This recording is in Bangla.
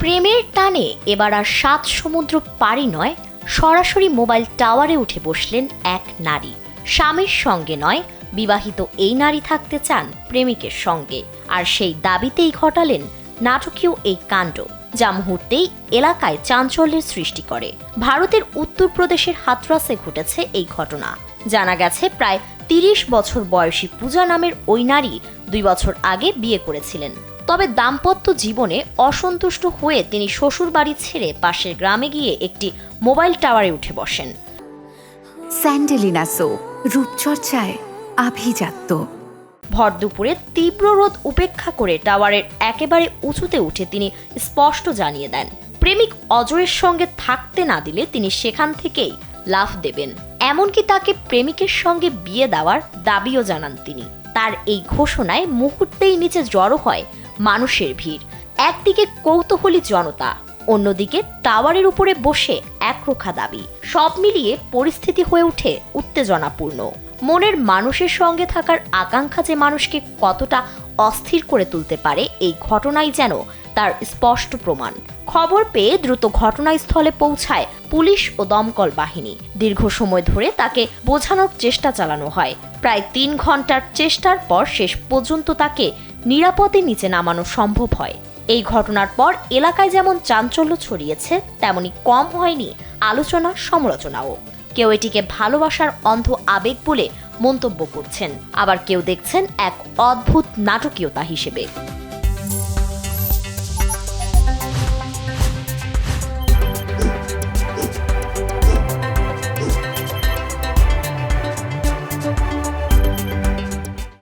প্রেমের টানে এবার আর 7 সমুদ্র পাড়ি নয়, সরাসরি মোবাইল টাওয়ারে উঠে বসলেন এক নারী। স্বামীর সঙ্গে নয়, বিবাহিত এই নারী থাকতে চান প্রেমিকের সঙ্গে, আর সেই দাবিতেই ঘটালেন নাটকীয় এই কাণ্ড, যা মুহূর্তেই এলাকায় চাঞ্চল্যের সৃষ্টি করে। ভারতের উত্তরপ্রদেশের হাথরাসে ঘটেছে এই ঘটনা। জানা গেছে প্রায় 30 বছর বয়সী পূজা নামের ওই নারী 2 বছর আগে বিয়ে করেছিলেন। তবে দাম্পত্য জীবনে অসন্তুষ্ট হয়ে তিনি শ্বশুর বাড়ি ছেড়ে পাশের গ্রামে গিয়ে একটি মোবাইল টাওয়ারে উঠে বসেন। স্যান্ডেলিনা সো, রূপচর্চায় আভিজাত্য। ভর দুপুরে তীব্র রোদ উপেক্ষা করে টাওয়ারের একেবারে উঁচুতে উঠে তিনি স্পষ্ট জানিয়ে দেন, প্রেমিক অজয়ের সঙ্গে থাকতে না দিলে তিনি সেখান থেকেই লাফ দেবেন। এমনকি তাকে প্রেমিকের সঙ্গে বিয়ে দেওয়ার দাবিও জানান তিনি। তার এই ঘোষণায় মুহূর্তেই নিচে জড়ো হয় মানুষের ভিড়। একদিকে কৌতূহলী জনতা, অন্যদিকে টাওয়ারের উপরে বসে একরোখা দাবি। সব মিলিয়ে পরিস্থিতি হয়ে ওঠে উত্তেজনাপূর্ণ। মনের মানুষের সঙ্গে থাকার আকাঙ্ক্ষা যে মানুষকে কতটা অস্থির করে তুলতে পারে, এই ঘটনাই যেন তার স্পষ্ট প্রমাণ। খবর পেয়ে দ্রুত ঘটনাস্থলে পৌঁছায় পুলিশ ও দমকল বাহিনী। দীর্ঘ সময় ধরে তাকে বোঝানোর চেষ্টা চালানো হয়। প্রায় 3 ঘন্টার চেষ্টার পর শেষ পর্যন্ত তাকে নিরাপদে নিচে নামানো সম্ভব হয়। এই ঘটনার পর এলাকায় যেমন চাঞ্চল্য ছড়িয়েছে, তেমনি কম হয়নি আলোচনা সমালোচনাও। কেউ এটিকে ভালোবাসার অন্ধ আবেগ বলে মন্তব্য করছেন, আবার কেউ দেখছেন এক অদ্ভুত নাটকীয়তা হিসেবে।